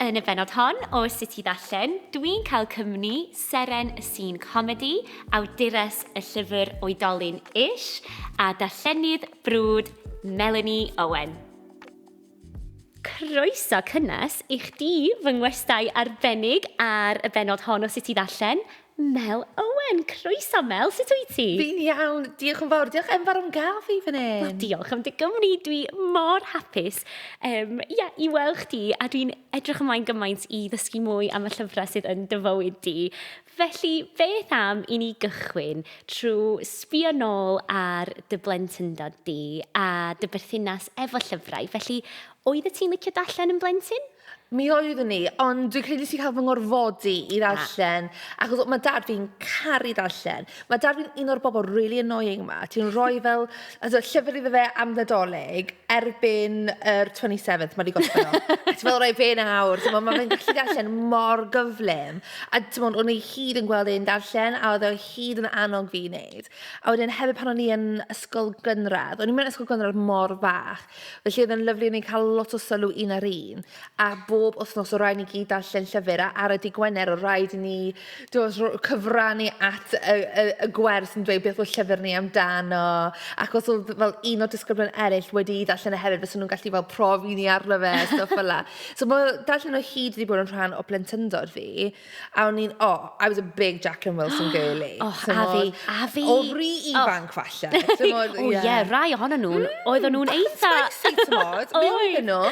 Yn y benod hon o Sut i Ddarllen, dwi'n cael cymni seren y sîn comedi, awdures y llyfr Oedolyn a darllenydd brwd Melanie Owen. Croeso cynnes i chdi fy ngwestai arbennig ar y benod hon o Sut i Ddarllen, Mel Owen. Croeso, Mel. Sut wyt ti? Fi'n iawn. Diolch yn fawr. Diolch Emfar am gael fi fan hyn. Wel, diolch am dy gymni. Dwi mor hapus i weld chdi, a dwi'n edrych ymlaen gymaint i ddysgu mwy am y llyfrau sydd yn dy fywyd di. Felly, beth am i ni gychwyn trwy sbio nôl ar dy blentyndod di a dy berthynas efo llyfrau. Felly, oedd ti'n licio darllen yn blentyn? Mi oeddwn ni, ond dwi'n credu sy'n cael fy ngorfodi i ddarllen, achos mae dad fi'n caru darllen. Mae dad fi'n un o'r bobl really annoying yma. Ti'n rhoi fel llyfr iddo fe am Nadolig erbyn yr 27th, mae di gosben o. Ti'n fel rhoi fe nawr, mae fe'n gallu darllen mor gyflym. A o'n i hyd yn gweld e'n darllen, a oedd o hyd yn annog fi i wneud. A wedyn hefyd pan o'n i yn ysgol gynradd, o'n i'n mynd ysgol gynradd mor fach, felly oedd yn lyflu o'n i'n cael lot o sylw un ar un. A bob wythnos o rhaid ni gyd darllen llyfr, a ar y dydd Gwener o rhaid i ni cyfrannu at y gwers yn dweud beth o llyfr ni amdano, ac os oedd fel un o disgyblion eraill wedi darllen y hefyd, fysa nhw'n gallu fel profi ni arno fe, stuff fel la. So mae darllen o hyd wedi bod yn rhan o blentyndod fi, a o'n i'n, I was a big Jacqueline Wilson girly. A fi. O ri ifanc falle. Rai ohonyn nhw'n, oedden nhw'n eitha. Spicy, tymod, mi oedden nhw.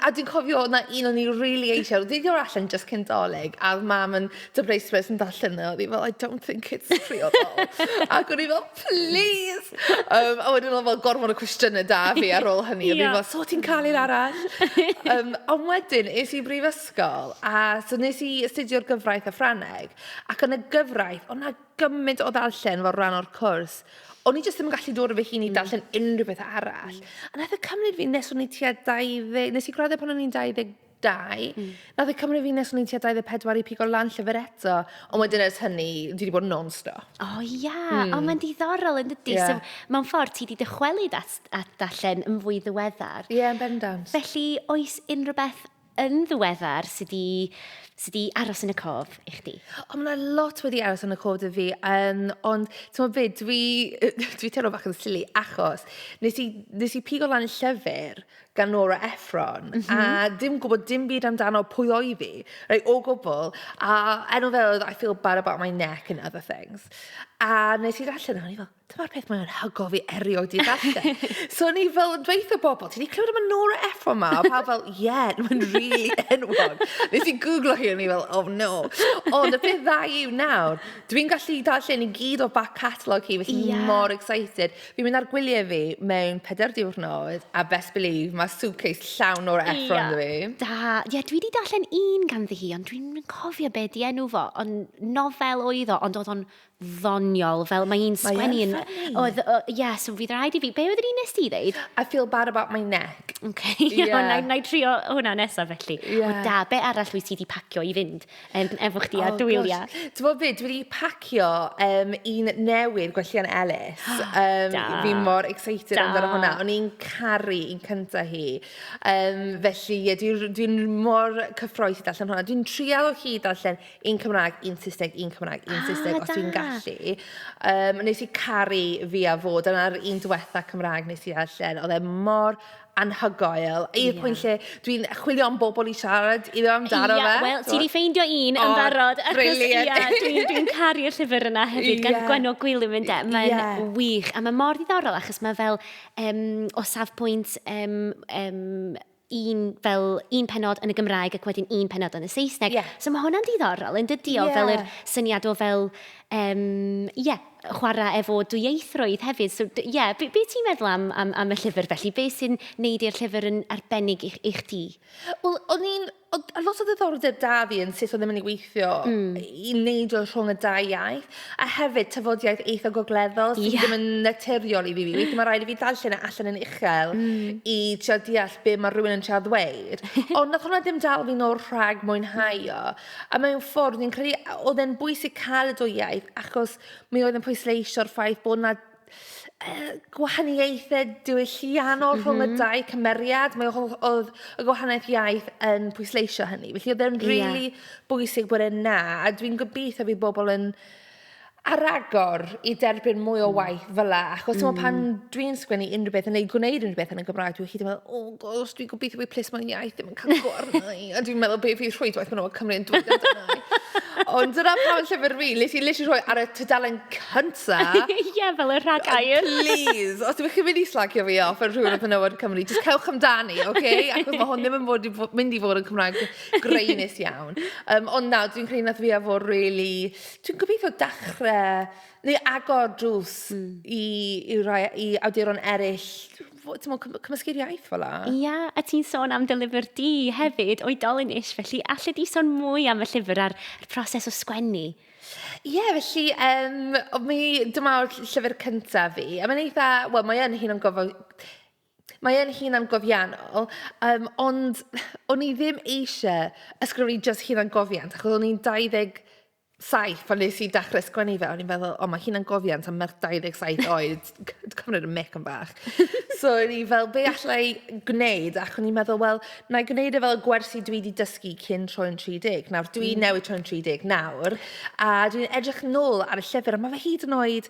A dwi'n cofio, na un o'n i really eisiau. Dwi'n gwneud allan just cyn doleg, a mam yn dybreisbys yn darllen nhw. Oedd i fel, I don't think it's real though. Ac o'n i fel, please! A wedyn oedd fel gormod o cwestiynau da fi ar ôl hynny. Oedd i fel, so ti'n cael un arall? Ond wedyn, es i brifysgol, a so nes i astudio'r gyfraith a Ffrangeg. Ac yn y gyfraith, o'na gymaint o ddarllen fel rhan o'r cwrs. O'n i jyst ddim yn gallu dod o fy hun i darllen unrhyw beth arall. A nath y cymryd fi nes o'n i tua 20... Nes i graddio pan o'n i'n 22. Nath y cymryd fi nes o'n i'n tua 24 i pigo lan llyfr eto. Ond wedyn ers hynny, dwi wedi bod non-stop. Ond mae'n diddorol yn dydi. So, mewn ffordd, ti wedi dychwelyd at darllen yn fwy ddiweddar. Yn bendant. Felly, oes unrhyw beth yn ddiweddar sydd wedi aros yn y cof i chdi? Ond mae lot wedi aros yn y cof dy fi, ond ti'n meddwl beth, dwi teimlo bach yn silly, achos nes i pigo lan llyfr gan Nora Ephron, a dim gwybod dim byd amdano pwy oedd fi, o gwbl, a enw fe oedd I feel bad about my neck and other things. A nes i darllen, a o'n i fel, dyma'r peth mae'n hygo fi erioed i darllen. So o'n i fel, dweud o bobl, ti wedi clywed am y Nora Ephron ma? A pawb fel, mae'n really enwog. Nes i googlo hi, o'n i fel, oh no. Ond y peth dda yw nawr, dwi'n gallu darllen i gyd o back catalog hi, felly mor excited. Fi'n mynd ar gwyliau fi mewn 4 diwrnod, a best believe, mae suitcase llawn o'r Ephron fi. Dwi wedi darllen un ganddi hi, ond dwi'n cofio be di enw fo, ond nofel oedd o, ond oedd o'n ddoniol, fel mae un sgwennu yn... so fydd rhaid i fi... Be oedd yr un nes ti ddeud? I feel bad about my neck. Na i trio hwnna nesaf felly. Be arall wyt ti wedi pacio i fynd efo chdi ar dwyliau? Ti'n bod beth, dwi wedi pacio un newydd Gwenllian Ellis. Fi mor excited amdano hwnna. O'n i'n caru un cynta hi. Felly, dwi'n mor cyffroes i darllen hwnna. Dwi'n trial o hi darllen un Cymraeg, un Saesneg, un Cymraeg, un Saesneg, os dwi'n gallu. Nes i caru fi a fod, yna'r un diwetha Cymraeg nes i darllen. Oedd e mor anhygoel, i'r pwynt lle dwi'n chwilio am bobl i siarad iddo amdano fe. Wel, ti wedi ffeindio un yn barod. Brilliant. Dwi'n caru'r llyfr yna hefyd, gan Gwenno Gwilym yn de. Mae'n wych, a mae mor ddiddorol, achos mae fel o safbwynt un penod yn y Gymraeg ac wedyn un penod yn y Saesneg. So mae hwnna'n diddorol yn dydi o fel yr syniad o fel chwarae efo dwyieithrwydd hefyd. So, be ti'n meddwl am y llyfr felly? Be sy'n neud i'r llyfr yn arbennig i chdi? Wel, a lot o ddiddordeb da fi yn sut oedd ddim yn ei weithio i wneud o rhwng y dau iaith. A hefyd, tyfodiaeth eitha gogleddol sydd ddim yn naturiol i fi. Weithio mae rhaid i fi darllen allan yn uchel i trio deall be mae rhywun yn trio ddweud. Ond nath hwnna ddim dal fi nôl rhag mwynhau o. A mewn ffordd, ni'n credu, oedd e'n bwysig cael y dwy iaith, achos mi oedd yn pwysleisio'r ffaith bod na gwahaniaethau diwylliannol rhwng y dau cymeriad. Oedd y gwahaniaeth iaith yn pwysleisio hynny. Felly oedd e'n really bwysig bod yna. A dwi'n gobeithio fi bobl yn aragor I derbyn mwy o waith fel la. Achos pan dwi'n sgwennu unrhyw beth yn gwneud unrhyw beth yn y Gymraeg, dwi'n hyd yn meddwl, gosh, dwi'n gobeithio bod plis mewn iaith ddim yn cael gornau. A dwi'n meddwl beth fydd rhwydwaith mewn o Cymru yn dweud amdano. Ond dyna pan llyfr fi, nes I literally rhoi ar y tudalen cynta. Ie, fel y rhag air. Please, os ydych chi'n mynd I slagio fi off ar rhywun o fenywod Cymru, just cewch amdani, okay? Achos mae hwn ddim yn mynd I fod yn Cymraeg greinus iawn. Ond nawr, dwi'n credu nath fi a fod really... Dwi'n gobeithio dechrau, neu agor drws I awduron eraill, cymysgu'r iaith fel la. Ia, a ti'n sôn am dy lyfr di hefyd, Oedolyn ish, felly allai di sôn mwy am y llyfr a'r proses o sgwennu? Ie, felly, dyma o'r llyfr cyntaf fi, a mae'n eitha, wel, mae'n hunan gofiannol, ond o'n I ddim eisiau ysgrifennu just hunan gofiant, achos o'n i'n 27 pan nes I dechrau sgwennu fe, o'n i'n feddwl, o, mae hunan gofiant am merch 27 oed, cymryd y mic yn bach. So o'n I fel, be allai gwneud? Ac o'n i'n meddwl, wel, na I gwneud e fel gwersi dwi wedi dysgu cyn troi'n 30. Nawr, dwi newid troi'n 30 nawr, a dwi'n edrych nôl ar y llyfr, a mae fe hyd yn oed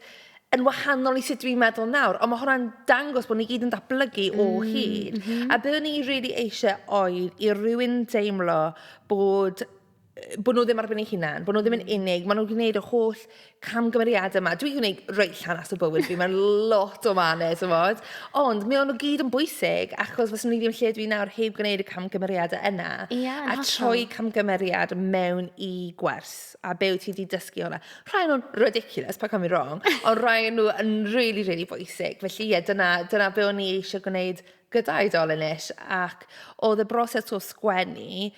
yn wahanol I sut dwi'n meddwl nawr, ond mae hwnna'n dangos bod ni gyd yn datblygu o hyd. A be o'n I really eisiau oedd I rywun deimlo bod nhw ddim ar ben eu hunan, bod nhw ddim yn unig, maen nhw'n gwneud y holl camgymeriadau yma. Dwi'n gwneud reit llanas o bywyd fi, mae'n lot o manes, ond mi o'n nhw gyd yn bwysig, achos fes nhw ddim lle dwi nawr heb gwneud y camgymeriadau yna, a troi camgymeriad mewn I gwers, a be wyt ti wedi dysgu hwnna. Rhai nhw'n ridiculous, pa cam I wrong, ond rhai nhw yn really, really bwysig. Felly, dyna be o'n I eisiau gwneud gyda Oedolyn ish, ac oedd y broses o sgwennu,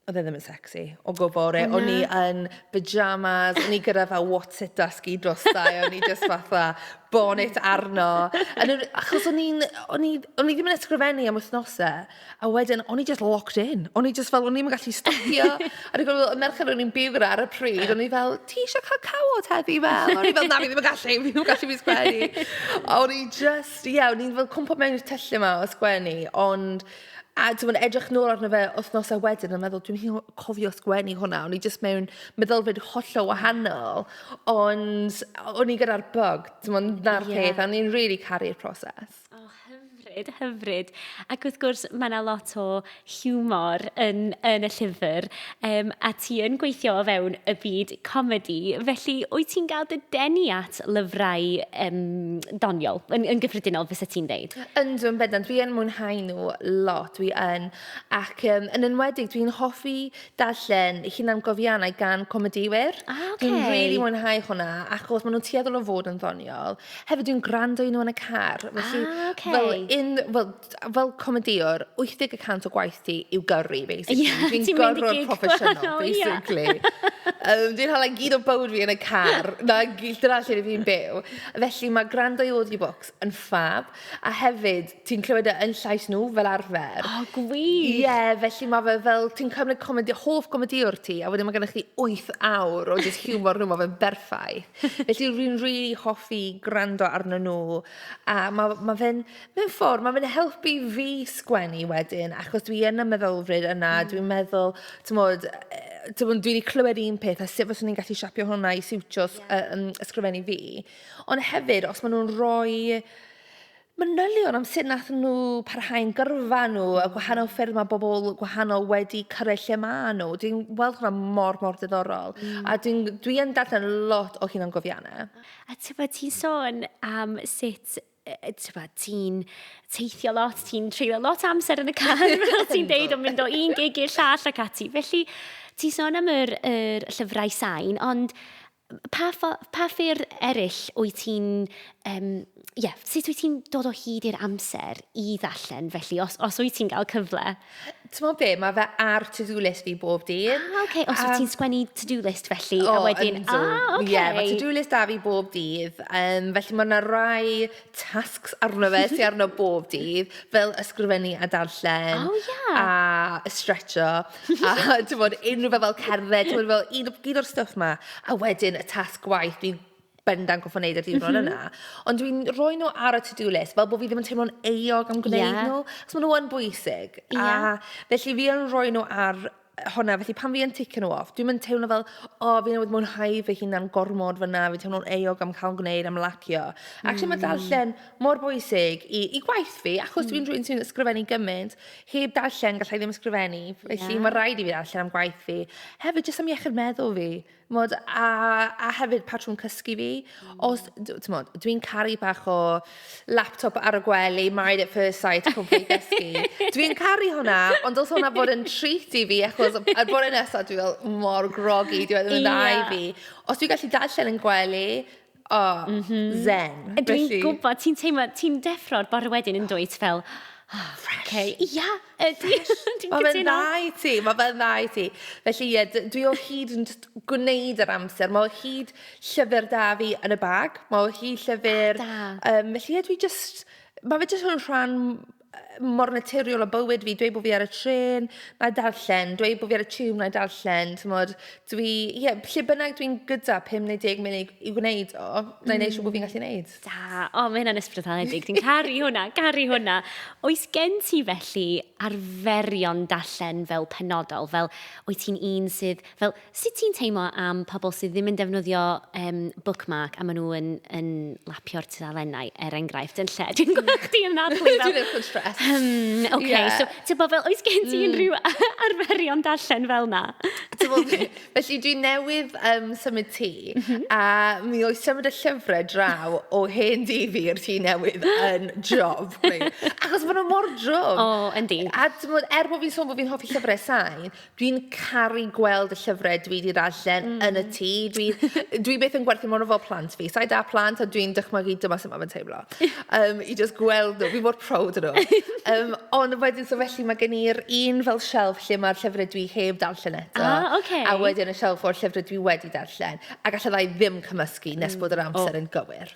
oedd e ddim yn sexy, o gwbl. O'n I yn pyjamas, o'n I gyda fel what's it dysgu drostai, o'n I just fatha bonnet arno. Achos o'n I ddim yn ysgrifennu am wythnosau, a wedyn o'n I just locked in. O'n I just fel, o'n I'm yn gallu stopio. A dwi'n gwybod, y merched o'n i'n byw gyda ar y pryd, o'n I fel, ti eisiau cael cawod heddi fel? O'n I fel, na, fi ddim yn gallu fi sgwennu. O'n I just, o'n i'n fel cwmpo mewn i'r tyllu yma o sgwennu, ond... A dwi'n edrych nôl arno fe wythnosau wedyn yn meddwl, dwi'n cofio sgwennu hwnna, o'n I just mewn meddylfryd hollol wahanol, ond o'n I gyda'r bug, na'r peth, a o'n i'n really caru'r proses. Hyfryd. Ac wrth gwrs, mae yna lot o hiwmor yn y llyfr, a ti yn gweithio o fewn y byd comedi, felly wyt ti'n gael dy denu at lyfrau doniol, yn gyffredinol, fysa ti'n deud? Yndw, yn bedant, dwi yn mwynhau nhw lot, dwi yn, ac yn enwedig, dwi'n hoffi darllen hunan gofiannau gan comedïwr. Dwi'n really mwynhau hwnna, achos maen nhw'n tueddol o fod yn ddoniol. Hefyd, dwi'n gwrando I nhw yn y car, felly, fel comedïwr, 80% o gwaith ti yw gyrru, basically. Dwi'n gyrro'r proffesiynol, basically. Dwi'n hala gyd o bywyd fi yn y car, dyna lle fi'n byw. Felly mae gwrando I audiobooks yn ffab, a hefyd ti'n clywed yn llais nhw fel arfer. Gwych! Ie, felly mae fe fel, ti'n cymryd hoff comedïwr ti, a wedyn mae gennych chi 8 awr o just humor nhw, mae fe'n berffaith. Felly dwi'n really hoffi gwrando arno nhw, a mae fe'n ffordd, mae fe'n helpu fi sgwennu wedyn, achos dwi yn y meddylfryd yna, dwi'n meddwl, dwi wedi clywed un peth, a sut fyswn ni'n gallu siapio hwnna I siwtio ysgrifennu fi. Ond hefyd, os maen nhw'n rhoi manylion am sut nath nhw parhau'n gyrfa nhw, a gwahanol ffyrdd mae bobl gwahanol wedi cyrraedd lle ma nhw, dwi'n weld hwnna mor diddorol. A dwi yn darllen lot o hunan gofiannau. A ti'n sôn am sut ti'n teithio lot, ti'n treulio lot amser yn y car, fel ti'n deud, o'n mynd o un gig i'r llall ac ati. Felly, ti'n sôn am yr llyfrau sain, ond pa ffyrdd eraill wyt ti'n, sut wyt ti'n dod o hyd i'r amser I ddarllen, felly, os wyt ti'n cael cyfle? Ti'n be, mae fe ar to-do list fi bob dydd. Os wyt ti'n sgwennu to-do list felly, a wedyn, Ie, mae to-do list a fi bob dydd, felly mae yna rai tasks arno fe sy'n arno bob dydd, fel ysgrifennu a darllen, a stretcho, a unrhyw fel cerdded, fel gyd o'r stwff ma, a wedyn y tasg gwaith, bendant goffo wneud y diwrnod yna. Ond dwi'n rhoi nhw ar y to-do list, fel bod fi ddim yn teimlo'n eog am gwneud nhw. Os maen nhw yn bwysig. A felly fi yn rhoi nhw ar hwnna, felly pan fi yn ticio nhw off, dwi'n mynd teimlo fel, fi newydd mwynhau fy hunan gormod fyna, fi teimlo'n eog am cael gwneud, am lacio. Actually, mae darllen mor bwysig i gwaith fi, achos dwi'n rhywun sy'n ysgrifennu gymaint, heb darllen gallai ddim ysgrifennu, felly mae rhaid i fi darllen am gwaith fi. Hefyd, jyst am iechyd meddwl fi. A hefyd patrwm cysgu fi. Os, dwi'n caru bach o laptop ar y gwely, married at first sight, cwmpa i gysgu. Dwi'n caru hwnna, ond os hwnna bod yn treat i fi, achos ar bore nesaf dwi'n fel mor grogi, dwi'n ddim yn dda i fi. Os dwi'n gallu darllen yn gwely, zen. Dwi'n gwybod, ti'n teimlo, ti'n deffro'r bore wedyn yn dweud fel, fresh. Ia, dwi'n cytuno. Mae fe'n dda i ti. Felly, dwi o hyd yn gwneud yr amser. Mae o hyd llyfr da fi yn y bag. Mae o hyd llyfr... Felly, mae fe jyst yn rhan mor naturiol o bywyd fi. Dweud bod fi ar y tren, na darllen. Dweud bod fi ar y tiwm, na darllen. Lle bynnag dwi'n gyda 5 neu 10 munud i gwneud o, na i wneud siŵr bod fi'n gallu gwneud. Mae hynna'n ysbrydoledig. Dwi'n caru hwnna. Oes gen ti felly arferion darllen fel penodol? Fel, oes ti'n un sydd... Fel, sut ti'n teimlo am pobl sydd ddim yn defnyddio bookmark a maen nhw yn lapio'r tudalennau, enghraifft, yn lle? Dwi'n gwybod chdi yn adlu fel... Dwi'n eich stress. So fel, oes gen ti unrhyw arferion darllen fel na? Felly dwi'n newydd symud tŷ, a mi oes symud y llyfrau draw o hen di fi i'r tŷ newydd yn job. Achos maen nhw mor job. Yndi. A bod fi'n sôn bod fi'n hoffi llyfrau sain, dwi'n caru gweld y llyfrau dwi wedi darllen yn y tŷ. Dwi beth yn gwerthu mor o fel plant fi. Sa'i da plant a dwi'n dychmygu dyma sy'n ma'n teimlo. I just gweld nhw, fi'n mor proud yn nhw. Ond wedyn, so felly mae gen i'r un fel shelf lle mae'r llyfrau dwi heb darllen eto. A wedyn y shelf o'r llyfrau dwi wedi darllen. A gallai ddim cymysgu nes bod yr amser yn gywir.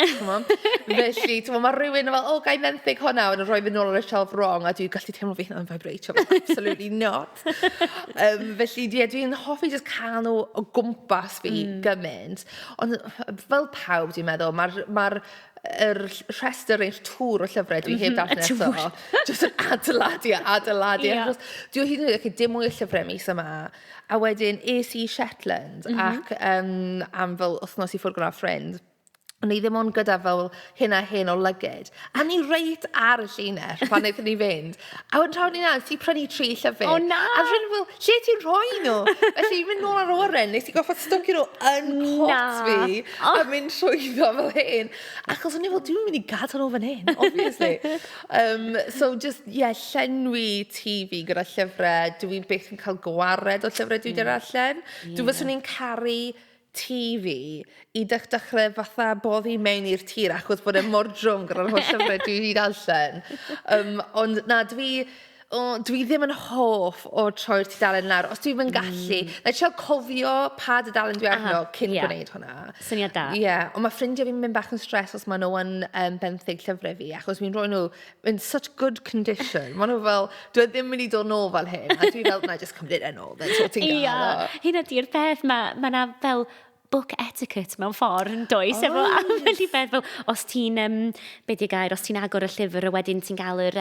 Felly, mae rhywun fel, gai menthyg hwnna, yn rhoi fy nôl ar y shelf wrong, a dwi'n gallu teimlo fi hynna'n vibratio. Absolutely not. Felly, dwi'n hoffi just cael nhw o gwmpas fi gymaint. Ond fel pawb, dwi'n meddwl, mae'r rhestr ein tŵr o llyfrau dwi heb darllen eto. Just yn adeiladu. Dwi o hyd yn oed dim mwy o llyfrau mis yma. A wedyn es i Shetland ac am fel wythnos i ffwrdd gyda ffrind. Ond ni ddim ond gyda fel hyn a hyn o lygyd. A ni reit ar y llinell pan wnaethon ni fynd. A wedyn trawn ni na, ti prynu 3 llyfr. O na! A rhaid fel, lle ti'n rhoi nhw? Felly mynd nôl ar oren, nes i goffod stwcio nhw yn pot fi. A mynd trwyddo fel hyn. Achos o'n i fel, dwi'n mynd i gadael nhw fan hyn, obviously. So just, llenwi TV gyda llyfrau. Dwi'n byth yn cael gwared o llyfrau dwi wedi darllen. Dwi'n fyswn ni'n caru TV i dechrau fatha boddi mewn i'r tir achos bod e mor drwm gyda'r holl llyfrau dwi wedi darllen. Ond na, dwi ddim yn hoff o troi'r tudalen lawr. Os dwi'n gallu, na ti'n cofio pa dudalen dwi arno cyn gwneud hwnna. Syniad da. Ond mae ffrindiau fi'n mynd bach yn stres os maen nhw yn 15 llyfrau fi, achos fi'n rhoi nhw in such good condition. Maen nhw fel, dwi ddim mynd i dod nôl fel hyn, a dwi fel, na, just cymryd yn ôl, then so ti'n gael. Hyn ydy'r peth, mae na fel book etiquette mewn ffordd yn does. Efo ambell i beth fel, os ti'n, os ti'n agor y llyfr a wedyn ti'n gael yr,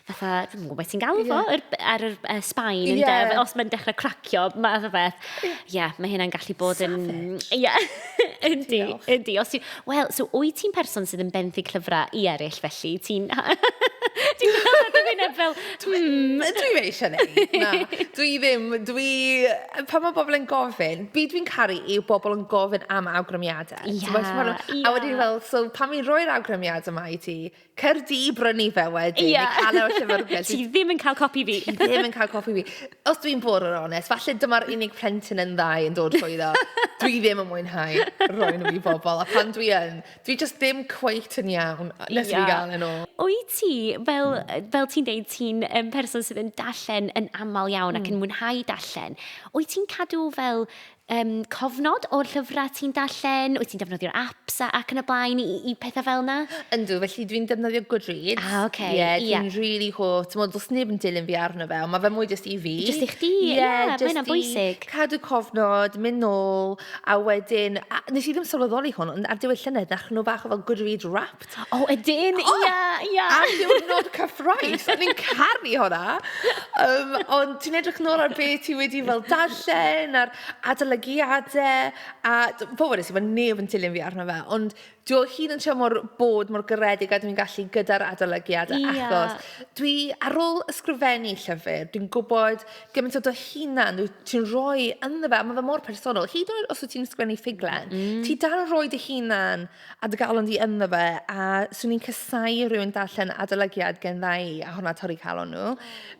fatha, dwi'n gwybod beth ti'n gael fo, ar y sbaen, os mae'n dechrau cracio, math o beth. Mae hynna'n gallu bod yn... Yndi. Wel, so wyt ti'n person sydd yn benthyg llyfrau i eraill felly? Ti'n... Dwi'n meddwl fel... Dwi'n eisiau neud. Na, dwi ddim. Pan mae bobl yn gofyn, byd dwi'n caru yw bobl yn gofyn am awgrymiadau. A wedyn fel, so pan mi'n rhoi'r awgrymiad yma i ti, cer di brynu fe wedyn, i cael o'r llyfrgell. Ti ddim yn cael copi fi. Os dwi'n bod yn onest, falle dyma'r unig plentyn yn ddau yn dod trwy ddo. Dwi ddim yn mwynhau rhoi nhw i bobl. A pan dwi just ddim cweit yn iawn nes i gael yn ôl. Wyt ti, fel ti'n deud, ti'n person sydd yn darllen yn aml iawn ac yn mwynhau darllen, wyt ti'n cadw fel cofnod o'r llyfrau ti'n darllen? Wyt ti'n defnyddio'r apps ac yn y blaen i pethau fel yna? Yndw, felly dwi'n defnyddio Goodreads. Okay. Dwi'n really hoff. Ti'n modd, does neb yn dilyn fi arno fe, ond mae fe mwy jyst i fi. Jyst i chdi? Mae hynna'n bwysig. Cadw cofnod, mynd nôl, a wedyn, nes i ddim sylweddoli hwn, ond ar diwedd llynedd, nach nhw bach o fel Goodreads Wrapped. Ydyn, Ar diwrnod cyffroes, o'n i'n caru hwnna. Ond ti'n edrych nôl ar beth ti wedi fel darllen, ar adolygiadau, a fawr ys i, mae neb yn dilyn fi arno fe, ond dwi'n hyd yn siarad mor garedig a dwi'n gallu gyda'r adolygiadau, achos dwi ar ôl ysgrifennu llyfr, dwi'n gwybod gymaint o dy hunan, ti'n rhoi ynddo fe, a mae fe mor personol. Hyd yn oed os wyt ti'n ysgrifennu ffuglen, ti dal yn rhoi dy hunan a dy galon di ynddo fe, a swn i'n cysau rhywun darllen adolygiad gen ddau a hwnna torri calon nhw.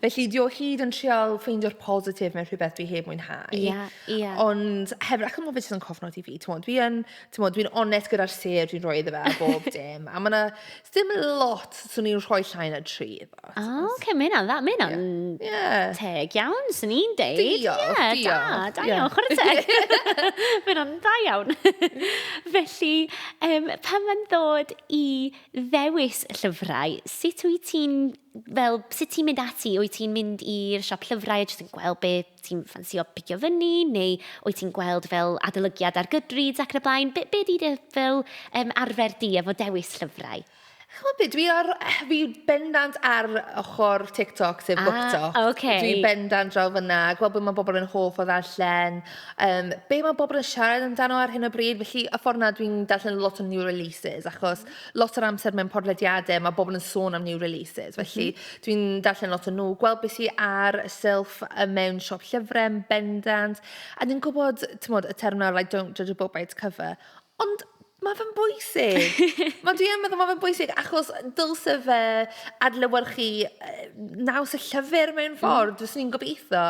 Felly dwi'n hyd yn trial ffeindio'r positif mewn rhywbeth dwi heb mwynhau. Ond hefyd, ac yn fe jyst yn cofnod i fi, dwi'n onest gyda'r ser dwi'n rhoi iddo fe a bob dim. A mae'na ddim lot swn i'n rhoi llai na 3. Mae hynna'n teg iawn, swn i'n deud. Diolch. Da iawn, chwarae teg. Mae hynna'n da iawn. Felly, pan mae'n dod i ddewis llyfrau, sut ti'n mynd ati? Wyt ti'n mynd i'r siop llyfrau a jyst yn gweld beth ti'n ffansio picio fyny, neu wyt ti'n gweld fel adolygiad ar Goodreads ac yn y blaen? Be di fel arfer di efo dewis llyfrau? Fi bendant ar ochr TikTok, sef BookTok. Dwi bendant draw fyna, gweld beth mae bobl yn hoff o ddarllen, be mae bobl yn siarad amdano ar hyn o bryd, felly y ffordd na dwi'n darllen lot o new releases, achos lot o'r amser mewn podlediadau mae bobl yn sôn am new releases, felly dwi'n darllen lot o nhw, gweld beth sy'n ar sylf mewn siop llyfrau, bendant, a dwi'n gwybod, y term na, like, don't judge a book by its cover, ond mae fe'n bwysig. Dwi'n meddwl mae fe'n bwysig achos dylse fe adlewyrchu naws y llyfr mewn ffordd, fyswn ni'n gobeithio.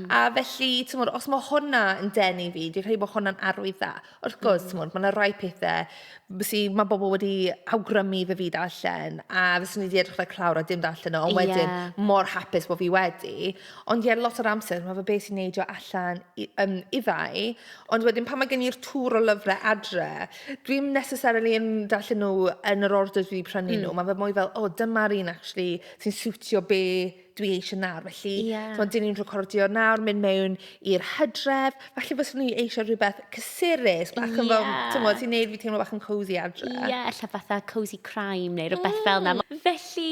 A felly, os mae hwnna yn denu fi, dwi'n credu bod hwnna'n arwydd dda. Wrth gwrs, mae yna rai pethau, mae bobl wedi awgrymu fe fi darllen, a fyswn ni wedi edrych ar clawr a dim darllen o, ond wedyn mor hapus bod fi wedi. Ond lot o'r amser, mae fe beth sy'n neidio allan i ddau, ond wedyn pan mae gen i'r tŵr o lyfrau adre, dwi'n necessarily yn darllen nhw yn yr orders dwi wedi prynu nhw. Mae fe mwy fel, dyma'r un actually sy'n siwtio be dwi eisiau nawr. Felly, dyn ni'n recordio nawr, mynd mewn i'r hydref. Felly, fyswn ni eisiau rhywbeth cysurus, bach yn fel, sy'n neud fi teimlo bach yn cozy adre. Ella fatha cozy crime neu rhywbeth fel yna. Felly,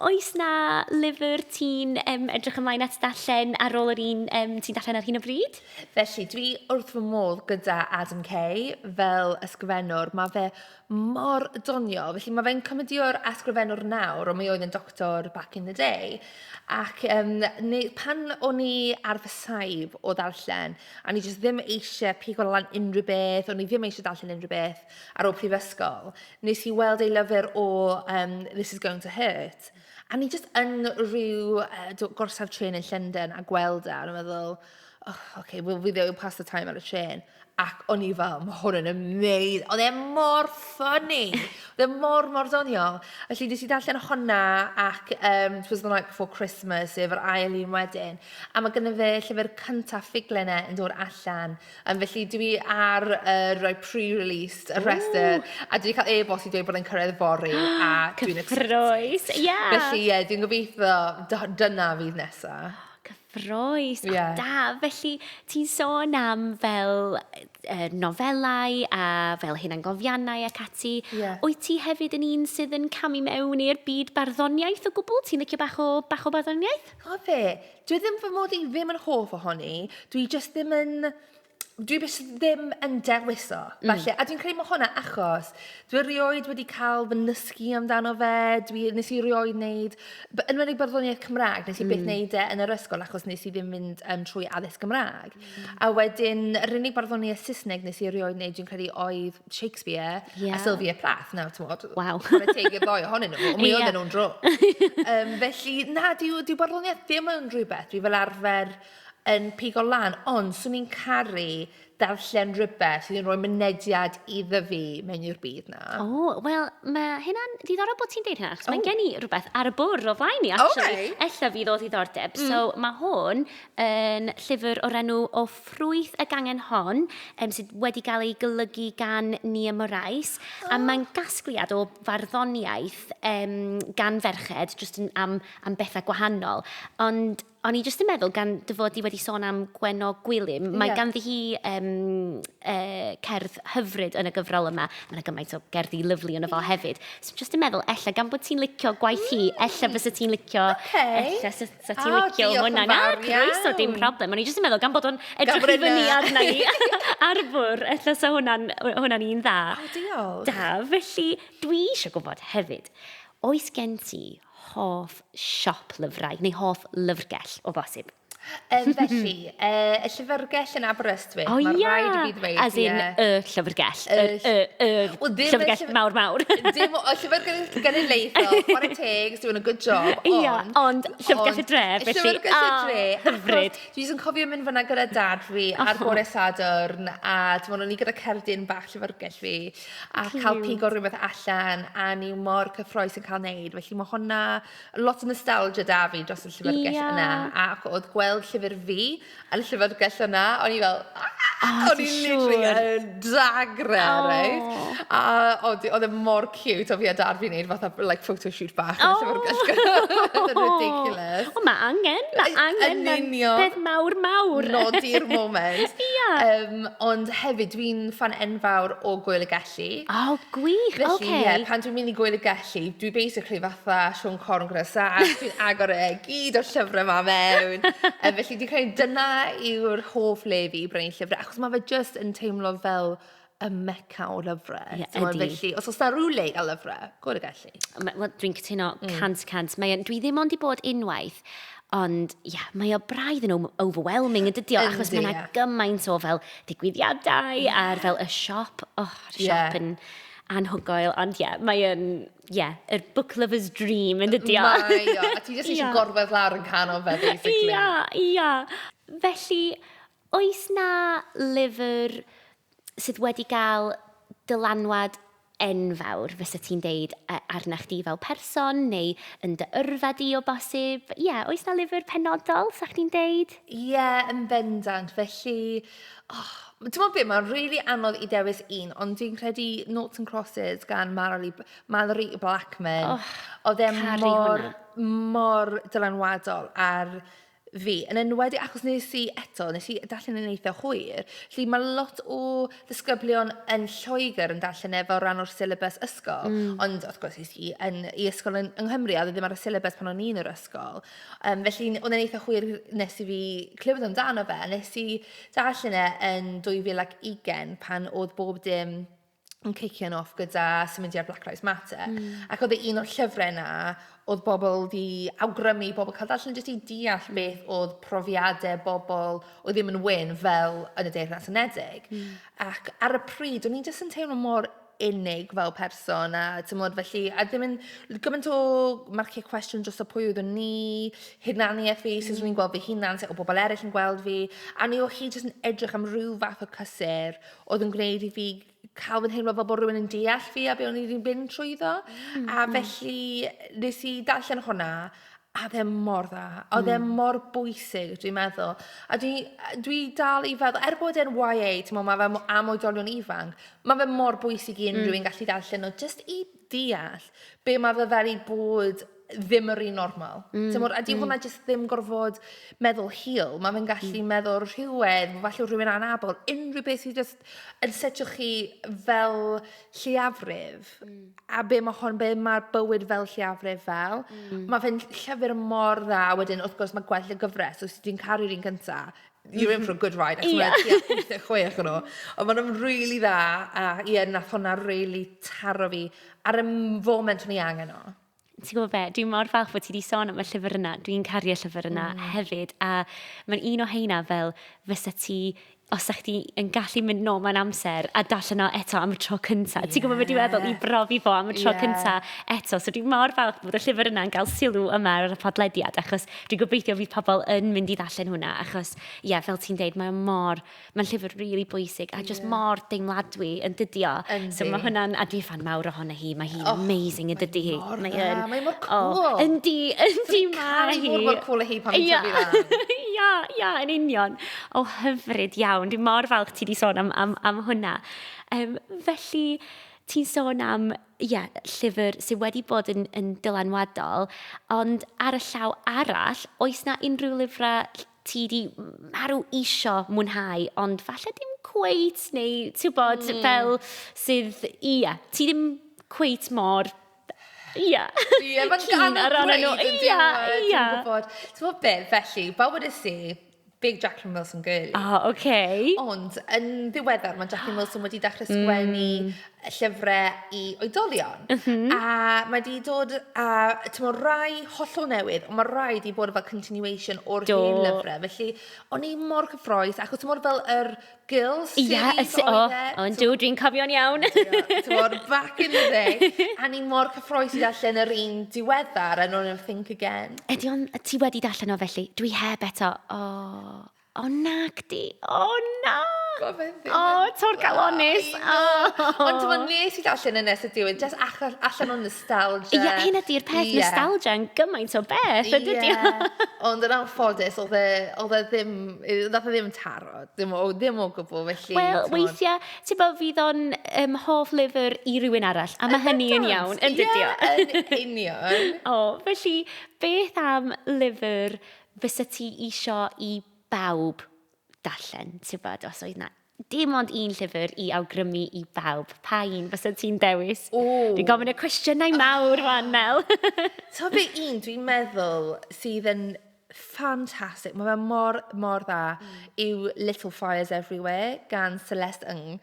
oes na lyfr ti'n edrych ymlaen at darllen ar ôl yr un ti'n darllen ar hyn o bryd? Felly, dwi wrth fy modd gyda Adam Kay fel ysgrifennwr. Mae fe mor doniol. Felly, mae fe'n comedïwr a ysgrifennwr nawr, ond mae oedd yn doctor back in the day. Ac pan o'n i ar fy saib o darllen, a ni jyst ddim eisiau pigo lan unrhyw beth, o'n i ddim eisiau darllen unrhyw beth ar ôl prifysgol, nes i weld ei lyfr o This Is Going to Hurt. A ni jyst yn rhyw gorsaf tren yn Llundain a gweld e, a ni'n meddwl, we'll pass the time ar y tren. Ac o'n i fel, mae hwn yn amazing. Oedd e mor funny. Oedd e mor doniol. Felly, nes i darllen hwnna ac it was the night before Christmas, efo'r ail un wedyn. A mae gyda fe llyfr cyntaf ffuglenau yn dod allan. Felly, dwi ar rhoi pre-released y restr. A dwi wedi cael e-bost i dweud bod e'n cyrraedd fori. Cyffroes, Felly, dwi'n gobeithio dyna fydd nesaf. Cyffroes, da. Felly, ti'n sôn am fel nofelau a fel hunangofiannau ac ati. Wyt ti hefyd yn un sydd yn camu mewn i'r byd barddoniaeth o gwbl? Ti'n licio bach o barddoniaeth? Dwi ddim fy mod i ddim yn hoff ohoni. Dwi ddim yn dewis o. Falle. A dwi'n credu mae hwnna achos dwi rioed wedi cael fy nysgu amdano fe. Nes i rioed wneud, yn wedi barddoniaeth Cymraeg, nes i byth wneud e yn yr ysgol achos nes i ddim mynd trwy addysg Gymraeg. A wedyn, yr unig barddoniaeth Saesneg nes i rioed wneud, dwi'n credu oedd Shakespeare a Sylvia Plath. Nawr, ti'n modd, mae'n teg i'r ddoi ohonyn nhw, ond mi oedden nhw'n dro. Felly, na, dyw barddoniaeth ddim yn rhywbeth. Dwi fel arfer yn pigo lan, ond swn i'n caru darllen rhywbeth sydd yn rhoi mynediad iddo fi mewn i'r byd na? Wel, mae hynna'n diddorol bod ti'n deud hynna, achos mae gen i rhywbeth ar y bwrdd o flaen i, actually. Ella fydd o ddiddordeb. So, mae hwn yn llyfr o'r enw o Ffrwyth y Gangen Hon, sydd wedi cael ei golygu gan Nia Morais, a mae'n gasgliad o farddoniaeth gan ferched, jyst am bethau gwahanol. Ond o'n i jyst yn meddwl, gan dy fod i wedi sôn am Gwenno Gwilym, mae ganddi hi cerdd hyfryd yn y gyfrol yma. Mae'n gymaint o gerddi lyflu yn y fo hefyd. So jyst yn meddwl, ella gan bod ti'n licio gwaith hi, ella fysa ti'n licio, ella sa ti'n licio hwnna. Na, croeso, dim problem. O'n i jyst yn meddwl, gan bod o'n edrych i fyny arna i ar bwr, ella sa hwnna'n un dda. Diolch. Da, felly dwi eisiau gwybod hefyd, oes gen ti hoff siop lyfrau, neu hoff lyfrgell o bosib? Felly, y Llyfrgell yn Aberystwyth, mae'n rhaid i fi ddweud. As in y llyfrgell, llyfrgell mawr. Dim o Llyfrgell Genedlaethol, chwarae teg, doing a good job, ond Llyfrgell y Dre, felly. Llyfrgell y Dre, hyfryd. Dwi jyst yn cofio mynd fyna gyda dad fi ar bore Sadwrn, a dwi'n ni gyda cerdyn bach Llyfrgell fi, a cael pigo rhywbeth allan, a ni mor cyffroes yn cael neud. Felly mae hwnna lot o nostalgia da fi dros y Llyfrgell yna, ac oedd gweld llyfr fi a llyfrgell yna, o'n i fel, o'n i'n literally yn dagre, right? A oedd e mor cute o fi a dad fi'n neud fatha like photoshoot bach yn y llyfrgell. Yn ridiculous. O, mae angen peth mawr. Nodi'r moment. Ond hefyd, dwi'n fan enfawr o Gwyl y Gelli. O, gwych, Felly, pan dwi'n mynd i Gwyl y Gelli, dwi basically fatha Siôn Corn gyda sach, dwi'n agor gyd o'r llyfrau ma mewn. Felly, dwi'n credu dyna yw'r hoff le fi i brynu llyfrau, achos mae fe just yn teimlo fel y meca o lyfrau. Ydy. Felly, os oes na rhywle i gael lyfrau, Gwyl y Gelli. Dwi'n cytuno 100%. Dwi ddim ond i bod unwaith, ond mae o braidd yn overwhelming yn dydio, achos mae yna gymaint o fel digwyddiadau a'r fel y siop. Siop yn anhygoel, ond mae yn, yr book lover's dream yn dydio. Mae o, a ti jyst eisiau gorwedd lawr yn canol fe, basically. Felly, oes na lyfr sydd wedi cael dylanwad enfawr, fysa ti'n deud, arna chdi fel person, neu yn dy yrfa di o bosib? Oes na lyfr penodol, sa chdi'n deud? Yn bendant, felly... Ti'n meddwl beth, mae'n really anodd i dewis un, ond dwi'n credu Noughts and Crosses gan Mallory Blackman. Oedd e mor dylanwadol ar fi. Yn enwedig, achos nes i darllen yn eitha hwyr, lle mae lot o ddisgyblion yn Lloegr yn darllen efo ran o'r syllabus ysgol, ond wrth gwrs i ysgol yng Nghymru, a ddim ar y syllabus pan o'n i'n yr ysgol. Felly, oedd yn eitha hwyr nes i fi clywed amdano fe, nes i darllen yn 2020 pan oedd bob dim yn cicio'n off gyda symudiad Black Lives Matter. Ac oedd un o'r llyfrau yna, oedd bobl di awgrymu, bobl cael darllen jyst i deall beth oedd profiadau bobl oedd ddim yn wyn fel yn y Deyrnas Unedig. Ac ar y pryd, o'n i'n jyst yn teimlo mor unig fel person, a tymod felly, a ddim yn gymaint o marciau cwestiwn dros o pwy oeddwn ni, hunaniaeth fi, sydd o'n gweld fi hunan, sef o bobl eraill yn gweld fi, a ni o chi jyst yn edrych am rhyw fath o cysur, oedd yn gwneud i fi cael fy nheimlo fel bod rhywun yn deall fi a be o'n i wedi'n mynd trwyddo. A felly, nes i darllen hwnna, a oedd e mor dda. Oedd e mor bwysig, dwi'n meddwl. A dwi dal i feddwl, bod e'n YA, mae fe am oedolion ifanc, mae fe mor bwysig i unrhyw un gallu darllen o, just i deall be mae fe fel i bod ddim yr un normal. A di hwnna jyst ddim gorfod meddwl hil. Mae fe'n gallu meddwl rhywedd, falle rhywun anabl, unrhyw beth sydd jyst yn setio chi fel lleiafrif. A be mae'r bywyd fel lleiafrif fel. Mae fe'n llyfr mor dda, wedyn wrth gwrs mae gwell y gyfres, os ti'n caru'r un gyntaf, you're in for a good ride. Mae'n 86 yn o. Ond mae'n really dda, a nath hwnna really taro fi ar y foment o'n i angen o. Ti'n gwybod be, dwi'n mor falch bod ti wedi sôn am y llyfr yna. Dwi'n caru'r llyfr yna hefyd. A mae'n un o heina fel fysa ti os ydych chi yn gallu mynd nôl mewn amser a darllen o eto am y tro cyntaf. Ti'n gwybod beth dwi'n meddwl i brofi fo am y tro cyntaf eto. So dwi'n mor falch bod y llyfr yna yn cael sylw yma ar y podlediad, achos dwi'n gobeithio fydd pobl yn mynd i ddarllen hwnna, achos, fel ti'n deud, mae'n llyfr really bwysig, a just mor deimladwy yn dydio. So mae hwnna'n, a dwi'n fan mawr ohono hi, mae hi'n amazing yn dydi hi. Mae mor cool. Yndi mae hi. Mor cool hi pan fi'n tyfu lan. Ia, yn union. Hyfryd iawn. Dwi'n mor falch ti di sôn am hwnna. Felly, ti'n sôn am, llyfr sydd wedi bod yn dylanwadol, ond ar y llaw arall, oes na unrhyw lyfrau ti di marw isio mwynhau, ond falle dim cweit, neu ti'n bod fel sydd, ti ddim cweit mor mae'n gan o gwneud yn gwybod. Ti'n gwybod beth, felly, bawyd ys big Jacqueline Wilson girl. Ond yn ddiweddar, mae Jacqueline Wilson wedi dechrau sgwennu llyfrau i oedolion. A mae di dod a rai hollol newydd, ond mae rai di bod fel continuation o'r hen lyfrau. Felly, o'n i mor cyffroes, achos ti'n mor fel yr Girls series oedd dwi'n cofio'n iawn. Back in the day. A ni'n mor cyffroes i darllen yr un diweddar and on Think Again. Ti wedi darllen o felly? Dwi heb eto. Nag di. Na. Tor galonis. Ond ti'n nes i darllen yn nes y diwedd, just allan o nostalgia. Hyn ydy'r peth, nostalgia yn gymaint o beth, ydy. Ond yn anffodus, oedd e ddim taro, ddim o gwbl, felly. Wel, weithiau, ti'n bod fydd o'n hoff lyfr i rywun arall, a mae hynny yn iawn, yn dydio. Yn union. Felly, beth am lyfr fysa ti isio i bawb darllen, ti'n bod, os oedd na dim ond un llyfr i awgrymu i bawb. Pa un fysa ti'n dewis? Dwi'n gofyn y cwestiynau mawr fan, Mel. So fe un dwi'n meddwl sydd yn ffantastig, mae fe mor dda, yw Little Fires Everywhere gan Celeste Ng.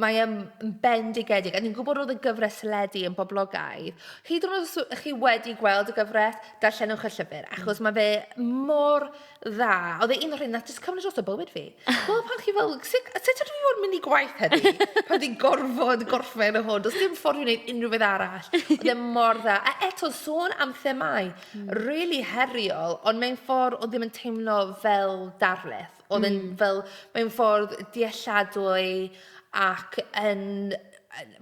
Mae e'n bendigedig, a ni'n gwybod oedd y gyfres teledu yn boblogaidd. Hyd yn oed os chi wedi gweld y gyfres, darllenwch y llyfr, achos mae fe mor dda. Oedd e un o'r hyn, na jyst cymryd dros y bywyd fi. Wel, pan chi fel, sut ydw i fod yn mynd i gwaith heddi? Pan di'n gorfod gorffen y hwn, does dim ffordd i wneud unrhyw beth arall. Oedd e mor dda. A eto, sôn am themau, really heriol, ond mewn ffordd oedd ddim yn teimlo fel darlith. Oedd e'n fel, mewn ffordd dealladwy, ac yn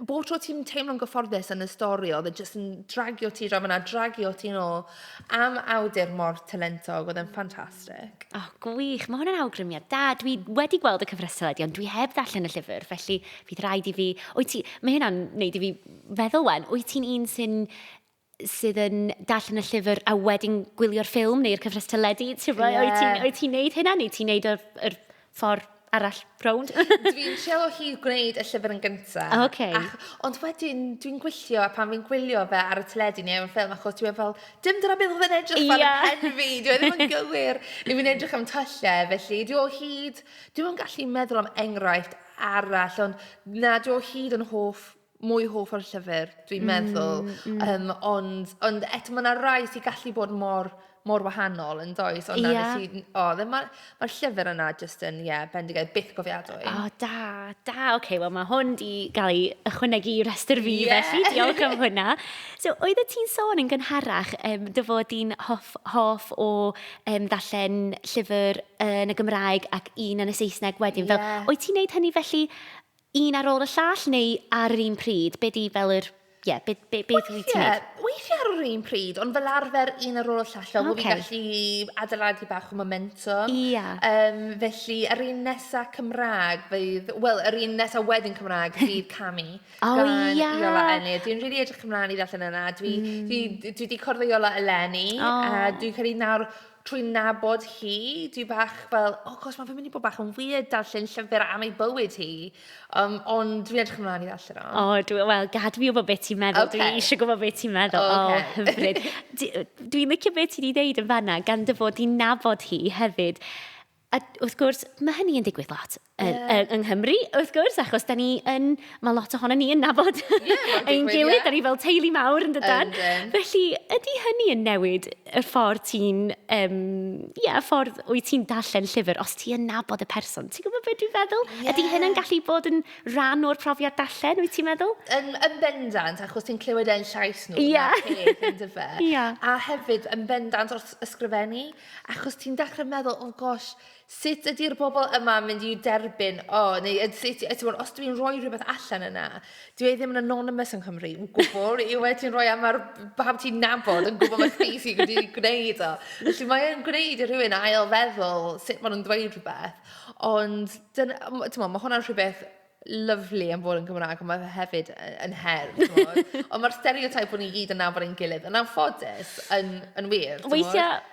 bob tro ti'n teimlo'n gyfforddus yn y stori, oedd e jyst yn dragio ti draw fyna, dragio ti nôl am awdur mor talentog, oedd e'n ffantastig. Gwych, mae hwnna'n awgrymiad da. Dwi wedi gweld y cyfres teledu, ond dwi heb ddarllen y llyfr, felly fydd rhaid i fi... Mae hynna'n neud i fi feddwl wen, wyt ti'n un sydd yn darllen y llyfr a wedyn gwylio'r ffilm neu'r cyfres teledu? Wyt ti'n neud hynna, neu ti'n neud yr ffordd arall rownd? Dwi'n siarad o hyd gwneud y llyfr yn gyntaf. Ond wedyn, dwi'n gwyllio, a pan fi'n gwylio fe ar y teledu neu yn ffilm, achos dwi'n fel, dim dyna beth oedd yn edrych fan y pen fi, dwi'n ddim yn gywir, neu fi'n edrych am tyllau, felly dwi'n gallu meddwl am enghraifft arall, ond dwi'n hyd yn mwy hoff o'r llyfr, dwi'n meddwl, ond eto mae yna rai sy'n gallu bod mor wahanol yn does. Mae'r llyfr yna jyst yn, bendigaidd, byth gofiadwy. Wel, mae hwn di gael ei ychwanegu i restr fi, felly, diolch am hwnna. So, oedd ti'n sôn yn gynharach, dy fod ti'n hoff o ddarllen llyfr yn y Gymraeg ac un yn y Saesneg wedyn. Oedd ti'n neud hynny felly un ar ôl y llall, neu ar yr un pryd? Be di fel yr... beth wyt ti'n neud? Weithio ar yr un pryd, ond fel arfer un ar ôl y llall, fel bod fi'n gallu adeiladu bach o momentum. Felly, yr un nesa Cymraeg yr un nesa wedyn Cymraeg fydd Cami. Gan Iola Ellis. Dwi'n rili edrych ymlaen i ddarllen yna. Dwi wedi cwrdd â Iola Eleni, a dwi'n credu nawr trwy'n nabod hi, dwi bach fel, gos mae fe'n mynd i bod bach yn weird darllen llyfr am ei bywyd hi, ond dwi'n edrych ymlaen i ddarllen o. Wel, gad fi wybod beth ti'n meddwl, dwi eisiau gwybod beth ti'n meddwl. Hyfryd. Dwi'n licio beth ti wedi dweud yn fanna, gan dy fod i'n nabod hi hefyd. A wrth gwrs, mae hynny yn digwydd lot yng Nghymru, wrth gwrs, achos mae lot ohono ni yn nabod ein gilydd, da ni fel teulu mawr yn dydan. Felly, ydy hynny yn newid y ffordd ffordd wyt ti'n darllen llyfr, os ti'n nabod y person? Ti'n gwybod beth dwi'n feddwl? Ydy hynny'n gallu bod yn rhan o'r profiad darllen, wyt ti'n meddwl? Yn bendant, achos ti'n clywed ein llais nhw, a hefyd yn bendant o'r ysgrifennu, achos ti'n dechrau meddwl, oh gosh, sut ydy'r bobl yma mynd i'w derbyn, os dwi'n rhoi rhywbeth allan yna, dwi ddim yn anonymous yng Nghymru, yn gwybod, yw ti'n rhoi am pam ti'n nabod yn gwybod mae'r chdi sy'n wedi gwneud o. Felly mae'n gwneud i rhywun ail feddwl sut maen nhw'n dweud rhywbeth, ond mae hwnna'n rhywbeth lyflu am fod yn Gymraeg, ond mae hefyd yn her. Ond mae'r stereotype bod ni gyd yn nabod ein gilydd yn anffodus yn wir.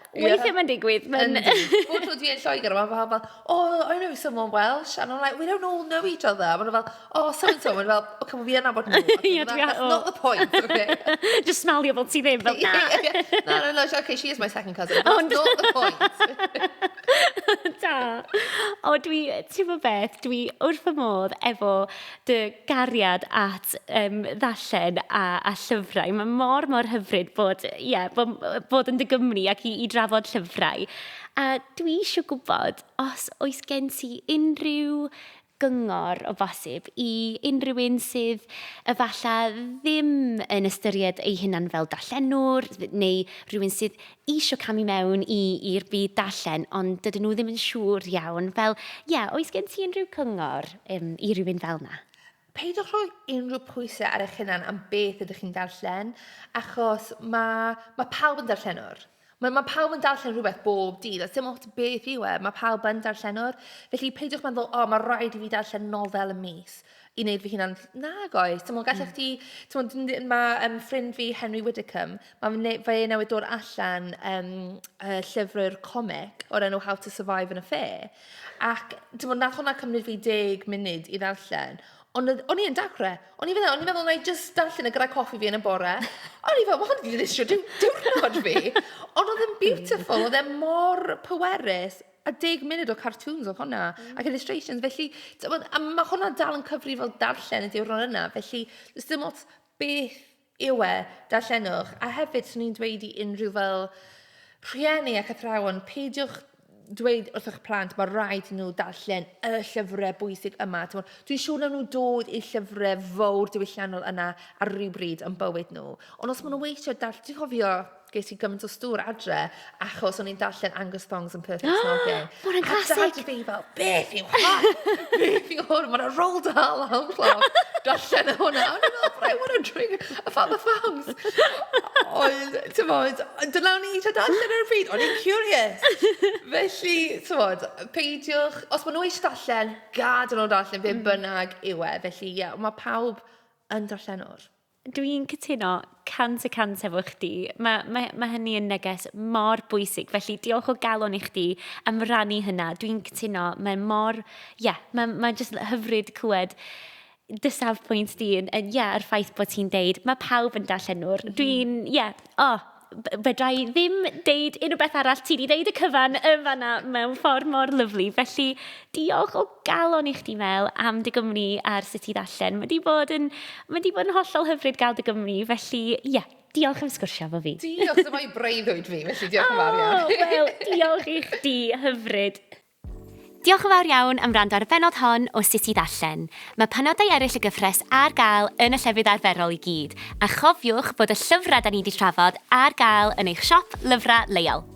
Weithiau mae'n digwydd. Bod dwi yn Lloegr, mae'n fel, oh, I know someone Welsh, and I'm like, we don't all know each other. Mae'n fel, oh, so-and-so, mae'n fel, okay, fi yn nabod nhw. That's not the point, okay? Just smalio bod ti ddim fel na. No, okay, she is my second cousin. That's not the point. Da. O, ti'n fawr beth, dwi wrth fy modd efo dy gariad at ddallen a llyfrau. Mae mor hyfryd bod yn dy Gymru ac i drafod llyfrau. A dwi eisiau gwybod os oes gen ti unrhyw gyngor o bosib i unrhyw un sydd efallai ddim yn ystyried ei hunan fel darllenwr, neu rhywun sydd eisiau camu mewn i'r byd darllen, ond dydyn nhw ddim yn siŵr iawn. Fel, oes gen ti unrhyw cyngor i rhywun fel na? Peidiwch rhoi unrhyw pwysau ar eich hunan am beth ydych chi'n darllen, achos mae pawb yn darllenwr. Mae pawb yn darllen rhywbeth bob dydd, a dim lot beth yw mae pawb yn darllenwr. Felly peidiwch meddwl, mae rhaid i fi darllen nofel y mis i wneud fi hunan. Nag oes, gallech chi, mae ffrind fi Henry Widdicombe, fe newydd dod allan llyfr comic o'r enw How to Survive in a Fair. Ac nath hwnna cymryd fi 10 munud i ddarllen. O'n i yn dacre. O'n i feddwl, na i just darllen y gyda coffi fi yn y bore. O'n i feddwl, mae hwn wedi ddisio diwrnod fi. Ond oedd e'n beautiful, oedd e'n mor pwerus. A 10 munud o cartoons o hwnna, ac illustrations. Felly, mae hwnna dal yn cyfri fel darllen y diwrnod yna. Felly, dim ots beth yw darllenwch. A hefyd, swn i'n dweud i unrhyw fel rhieni ac athrawon, peidiwch dweud wrth eich plant, mae rhaid nhw darllen y llyfrau bwysig yma. Dwi'n siŵr na nhw dod i llyfrau fawr diwylliannol yna ar rhywbryd yn bywyd nhw. Ond os maen nhw weithio darllen, dwi'n cofio ges i gymaint o stŵr adre, achos o'n i'n darllen Angus Thongs and Perfect Smoking. Mae'n yn clasic. A dad fi fel, beth yw hwn? Beth yw hwn? Mae'n roll dal am cloc. Darllen hwnna. Ond i'n meddwl, I want to drink a Father Fangs. Ond, ti'n bod, dyna o'n i eisiau darllen ar y pryd. O'n i'n curious. Felly, ti'n bod, peidiwch, os maen nhw eisiau darllen, gad nhw darllen be bynnag yw e. Felly, mae pawb yn darllenwr. Dwi'n cytuno 100% efo chdi. Mae hynny yn neges mor bwysig. Felly, diolch o galon i chdi am rannu hynna. Dwi'n cytuno, mae'n mor... mae'n just hyfryd clywed dy safbwynt di yr ffaith bod ti'n deud, mae pawb yn darllenwr. Dwi'n, fedra i ddim deud unrhyw beth arall, ti di deud y cyfan yn fanna mewn ffordd mor lyflu. Felly, diolch o galon i chdi Mel am dy Gymru ar sut i ddarllen. Mae di bod yn hollol hyfryd gael dy Gymru. Felly, diolch am sgwrsio efo fi. Diolch, dyma'i breuddwyd fi, felly diolch yn fawr iawn. Wel, diolch i chdi, hyfryd. Diolch yn fawr iawn am wrando ar y bennod hon o Sut i Ddarllen. Mae penodau eraill y gyfres ar gael yn y llefydd arferol i gyd. A chofiwch bod y llyfrau da ni wedi trafod ar gael yn eich siop lyfrau leol.